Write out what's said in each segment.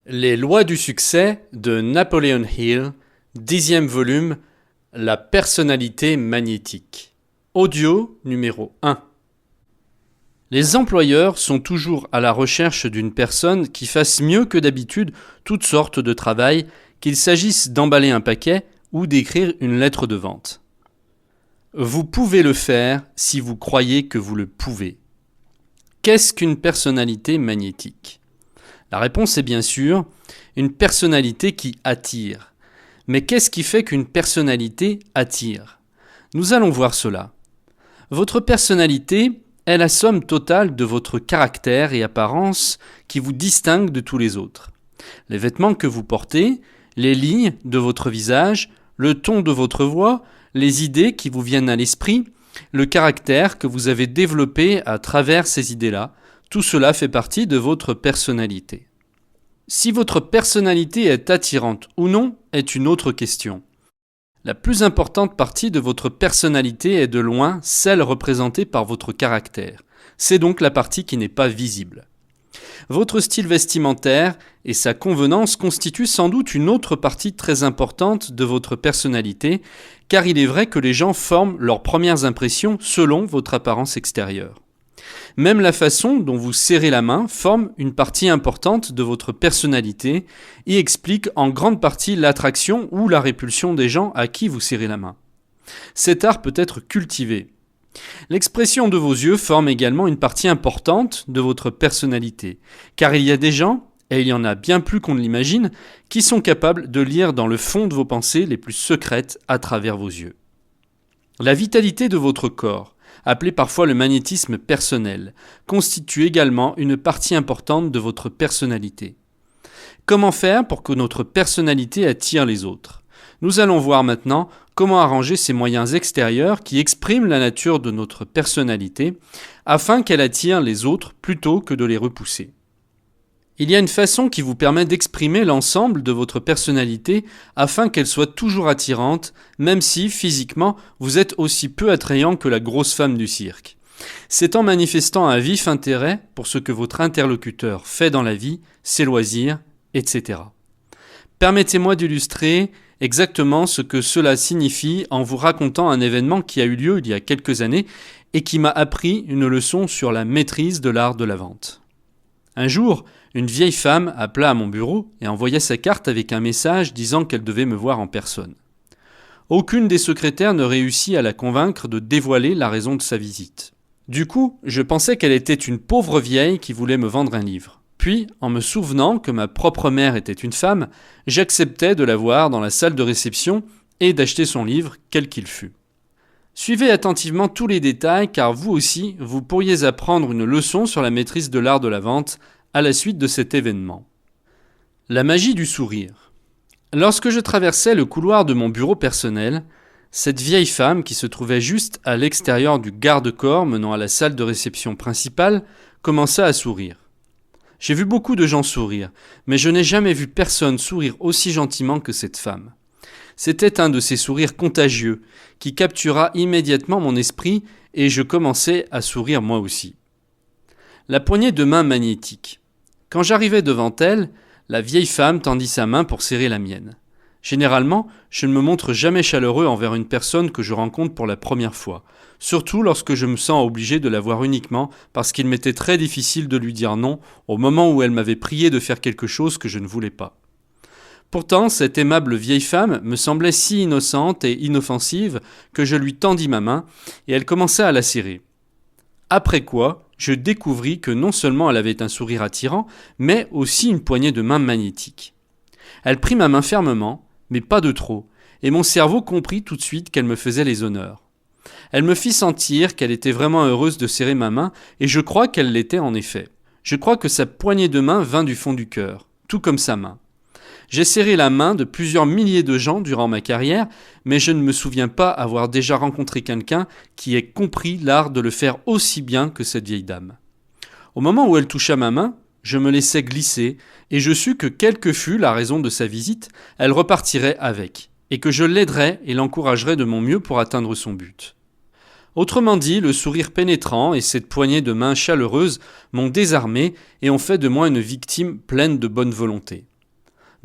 Les lois du succès de Napoleon Hill, 10e volume, la personnalité magnétique. Audio numéro 1. Les employeurs sont toujours à la recherche d'une personne qui fasse mieux que d'habitude toutes sortes de travail, qu'il s'agisse d'emballer un paquet ou d'écrire une lettre de vente. Vous pouvez le faire si vous croyez que vous le pouvez. Qu'est-ce qu'une personnalité magnétique ? La réponse est bien sûr une personnalité qui attire. Mais qu'est-ce qui fait qu'une personnalité attire ? Nous allons voir cela. Votre personnalité est la somme totale de votre caractère et apparence qui vous distingue de tous les autres. Les vêtements que vous portez, les lignes de votre visage, le ton de votre voix, les idées qui vous viennent à l'esprit, le caractère que vous avez développé à travers ces idées-là, tout cela fait partie de votre personnalité. Si votre personnalité est attirante ou non est une autre question. La plus importante partie de votre personnalité est de loin celle représentée par votre caractère. C'est donc la partie qui n'est pas visible. Votre style vestimentaire et sa convenance constituent sans doute une autre partie très importante de votre personnalité, car il est vrai que les gens forment leurs premières impressions selon votre apparence extérieure. Même la façon dont vous serrez la main forme une partie importante de votre personnalité et explique en grande partie l'attraction ou la répulsion des gens à qui vous serrez la main. Cet art peut être cultivé. L'expression de vos yeux forme également une partie importante de votre personnalité, car il y a des gens, et il y en a bien plus qu'on ne l'imagine, qui sont capables de lire dans le fond de vos pensées les plus secrètes à travers vos yeux. La vitalité de votre corps, appelé parfois le magnétisme personnel, constitue également une partie importante de votre personnalité. Comment faire pour que notre personnalité attire les autres ? Nous allons voir maintenant comment arranger ces moyens extérieurs qui expriment la nature de notre personnalité afin qu'elle attire les autres plutôt que de les repousser. Il y a une façon qui vous permet d'exprimer l'ensemble de votre personnalité afin qu'elle soit toujours attirante, même si, physiquement, vous êtes aussi peu attrayant que la grosse femme du cirque. C'est en manifestant un vif intérêt pour ce que votre interlocuteur fait dans la vie, ses loisirs, etc. Permettez-moi d'illustrer exactement ce que cela signifie en vous racontant un événement qui a eu lieu il y a quelques années et qui m'a appris une leçon sur la maîtrise de l'art de la vente. Un jour, une vieille femme appela à mon bureau et envoya sa carte avec un message disant qu'elle devait me voir en personne. Aucune des secrétaires ne réussit à la convaincre de dévoiler la raison de sa visite. Du coup, je pensais qu'elle était une pauvre vieille qui voulait me vendre un livre. Puis, en me souvenant que ma propre mère était une femme, j'acceptais de la voir dans la salle de réception et d'acheter son livre, quel qu'il fût. Suivez attentivement tous les détails car vous aussi, vous pourriez apprendre une leçon sur la maîtrise de l'art de la vente à la suite de cet événement. La magie du sourire. Lorsque je traversais le couloir de mon bureau personnel, cette vieille femme qui se trouvait juste à l'extérieur du garde-corps menant à la salle de réception principale commença à sourire. J'ai vu beaucoup de gens sourire, mais je n'ai jamais vu personne sourire aussi gentiment que cette femme. C'était un de ces sourires contagieux qui captura immédiatement mon esprit et je commençai à sourire moi aussi. La poignée de main magnétique. Quand j'arrivai devant elle, la vieille femme tendit sa main pour serrer la mienne. Généralement, je ne me montre jamais chaleureux envers une personne que je rencontre pour la première fois, surtout lorsque je me sens obligé de la voir uniquement parce qu'il m'était très difficile de lui dire non au moment où elle m'avait prié de faire quelque chose que je ne voulais pas. Pourtant, cette aimable vieille femme me semblait si innocente et inoffensive que je lui tendis ma main et elle commença à la serrer. Après quoi, je découvris que non seulement elle avait un sourire attirant, mais aussi une poignée de main magnétique. Elle prit ma main fermement, mais pas de trop, et mon cerveau comprit tout de suite qu'elle me faisait les honneurs. Elle me fit sentir qu'elle était vraiment heureuse de serrer ma main, et je crois qu'elle l'était en effet. Je crois que sa poignée de main vint du fond du cœur, tout comme sa main. J'ai serré la main de plusieurs milliers de gens durant ma carrière, mais je ne me souviens pas avoir déjà rencontré quelqu'un qui ait compris l'art de le faire aussi bien que cette vieille dame. Au moment où elle toucha ma main, je me laissai glisser et je sus que quelle que fût la raison de sa visite, elle repartirait avec, et que je l'aiderais et l'encouragerais de mon mieux pour atteindre son but. Autrement dit, le sourire pénétrant et cette poignée de main chaleureuse m'ont désarmé et ont fait de moi une victime pleine de bonne volonté.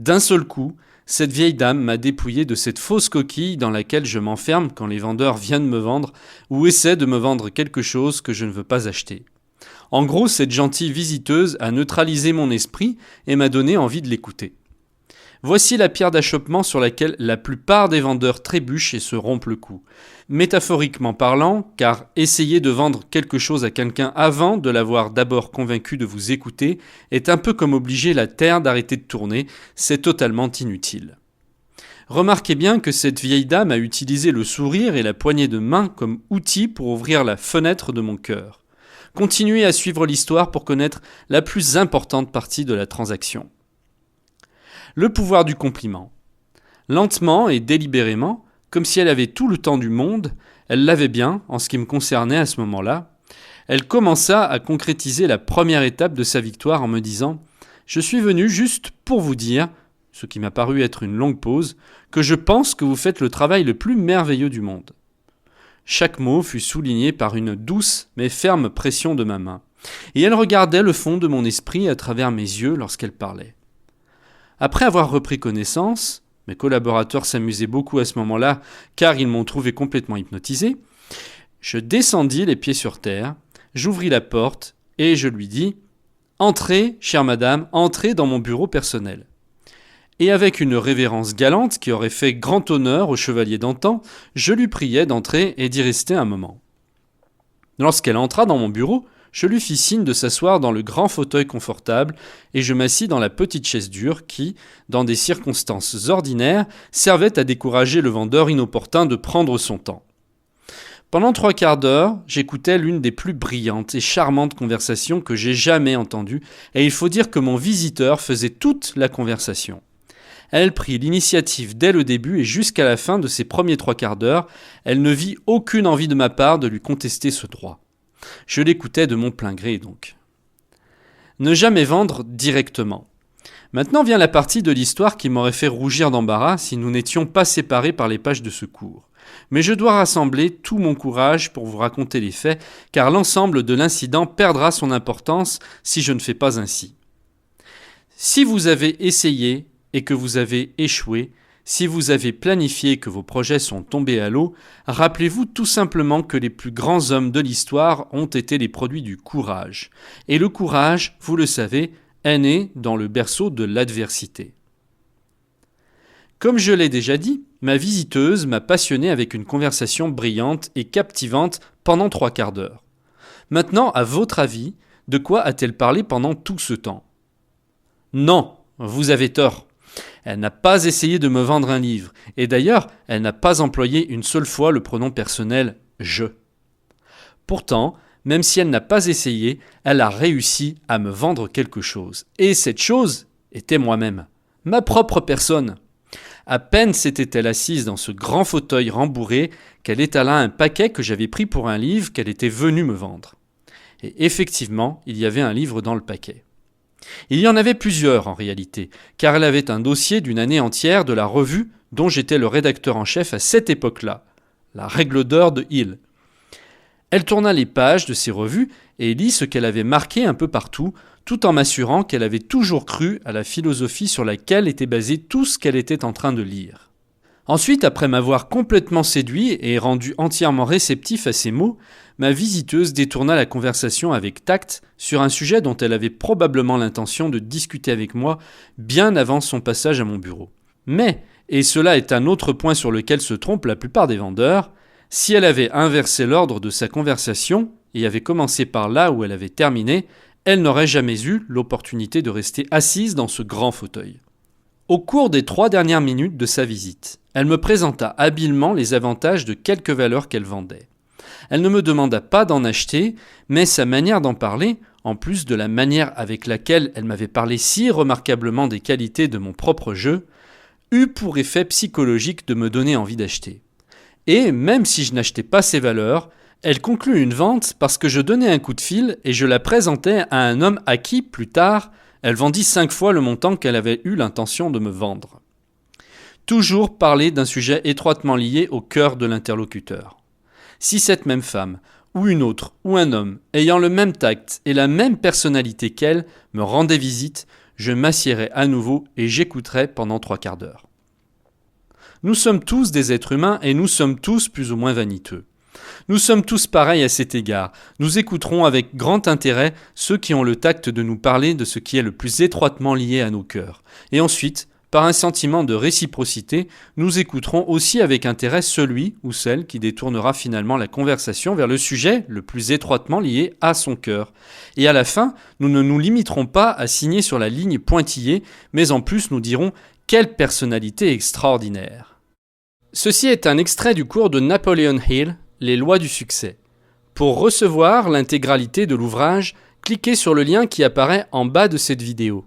D'un seul coup, cette vieille dame m'a dépouillé de cette fausse coquille dans laquelle je m'enferme quand les vendeurs viennent me vendre ou essaient de me vendre quelque chose que je ne veux pas acheter. En gros, cette gentille visiteuse a neutralisé mon esprit et m'a donné envie de l'écouter. Voici la pierre d'achoppement sur laquelle la plupart des vendeurs trébuchent et se rompent le cou. Métaphoriquement parlant, car essayer de vendre quelque chose à quelqu'un avant de l'avoir d'abord convaincu de vous écouter est un peu comme obliger la Terre d'arrêter de tourner, c'est totalement inutile. Remarquez bien que cette vieille dame a utilisé le sourire et la poignée de main comme outil pour ouvrir la fenêtre de mon cœur. Continuez à suivre l'histoire pour connaître la plus importante partie de la transaction. Le pouvoir du compliment. Lentement et délibérément, comme si elle avait tout le temps du monde, elle l'avait bien en ce qui me concernait à ce moment-là, elle commença à concrétiser la première étape de sa victoire en me disant « Je suis venu juste pour vous dire, ce qui m'a paru être une longue pause, que je pense que vous faites le travail le plus merveilleux du monde. » Chaque mot fut souligné par une douce mais ferme pression de ma main, et elle regardait le fond de mon esprit à travers mes yeux lorsqu'elle parlait. Après avoir repris connaissance, mes collaborateurs s'amusaient beaucoup à ce moment-là car ils m'ont trouvé complètement hypnotisé, je descendis les pieds sur terre, j'ouvris la porte et je lui dis « Entrez, chère madame, entrez dans mon bureau personnel. » Et avec une révérence galante qui aurait fait grand honneur au chevalier d'antan, je lui priai d'entrer et d'y rester un moment. Lorsqu'elle entra dans mon bureau, je lui fis signe de s'asseoir dans le grand fauteuil confortable et je m'assis dans la petite chaise dure qui, dans des circonstances ordinaires, servait à décourager le vendeur inopportun de prendre son temps. Pendant 3 quarts d'heure, j'écoutais l'une des plus brillantes et charmantes conversations que j'ai jamais entendues et il faut dire que mon visiteur faisait toute la conversation. Elle prit l'initiative dès le début et jusqu'à la fin de ces premiers 3 quarts d'heure, elle ne vit aucune envie de ma part de lui contester ce droit. Je l'écoutais de mon plein gré donc. Ne jamais vendre directement. Maintenant vient la partie de l'histoire qui m'aurait fait rougir d'embarras si nous n'étions pas séparés par les pages de secours. Mais je dois rassembler tout mon courage pour vous raconter les faits, car l'ensemble de l'incident perdra son importance si je ne fais pas ainsi. Si vous avez essayé et que vous avez échoué, si vous avez planifié que vos projets sont tombés à l'eau, rappelez-vous tout simplement que les plus grands hommes de l'histoire ont été les produits du courage. Et le courage, vous le savez, est né dans le berceau de l'adversité. Comme je l'ai déjà dit, ma visiteuse m'a passionné avec une conversation brillante et captivante pendant 3 quarts d'heure. Maintenant, à votre avis, de quoi a-t-elle parlé pendant tout ce temps ? Non, vous avez tort. Elle n'a pas essayé de me vendre un livre, et d'ailleurs, elle n'a pas employé une seule fois le pronom personnel « je ». Pourtant, même si elle n'a pas essayé, elle a réussi à me vendre quelque chose. Et cette chose était moi-même, ma propre personne. À peine s'était-elle assise dans ce grand fauteuil rembourré qu'elle étala un paquet que j'avais pris pour un livre qu'elle était venue me vendre. Et effectivement, il y avait un livre dans le paquet. Il y en avait plusieurs en réalité, car elle avait un dossier d'une année entière de la revue dont j'étais le rédacteur en chef à cette époque-là, la Règle d'or de Hill. Elle tourna les pages de ces revues et lit ce qu'elle avait marqué un peu partout, tout en m'assurant qu'elle avait toujours cru à la philosophie sur laquelle était basé tout ce qu'elle était en train de lire. Ensuite, après m'avoir complètement séduit et rendu entièrement réceptif à ses mots, ma visiteuse détourna la conversation avec tact sur un sujet dont elle avait probablement l'intention de discuter avec moi bien avant son passage à mon bureau. Mais, et cela est un autre point sur lequel se trompent la plupart des vendeurs, si elle avait inversé l'ordre de sa conversation et avait commencé par là où elle avait terminé, elle n'aurait jamais eu l'opportunité de rester assise dans ce grand fauteuil. Au cours des 3 dernières minutes de sa visite, elle me présenta habilement les avantages de quelques valeurs qu'elle vendait. Elle ne me demanda pas d'en acheter, mais sa manière d'en parler, en plus de la manière avec laquelle elle m'avait parlé si remarquablement des qualités de mon propre jeu, eut pour effet psychologique de me donner envie d'acheter. Et même si je n'achetais pas ces valeurs, elle conclut une vente parce que je donnais un coup de fil et je la présentais à un homme à qui, plus tard, elle vendit 5 fois le montant qu'elle avait eu l'intention de me vendre. Toujours parler d'un sujet étroitement lié au cœur de l'interlocuteur. Si cette même femme, ou une autre, ou un homme, ayant le même tact et la même personnalité qu'elle, me rendait visite, je m'assiérai à nouveau et j'écouterai pendant 3/4 d'heure. Nous sommes tous des êtres humains et nous sommes tous plus ou moins vaniteux. Nous sommes tous pareils à cet égard. Nous écouterons avec grand intérêt ceux qui ont le tact de nous parler de ce qui est le plus étroitement lié à nos cœurs. Et ensuite, par un sentiment de réciprocité, nous écouterons aussi avec intérêt celui ou celle qui détournera finalement la conversation vers le sujet le plus étroitement lié à son cœur. Et à la fin, nous ne nous limiterons pas à signer sur la ligne pointillée, mais en plus nous dirons « Quelle personnalité extraordinaire !» Ceci est un extrait du cours de Napoleon Hill, Les lois du succès. Pour recevoir l'intégralité de l'ouvrage, cliquez sur le lien qui apparaît en bas de cette vidéo.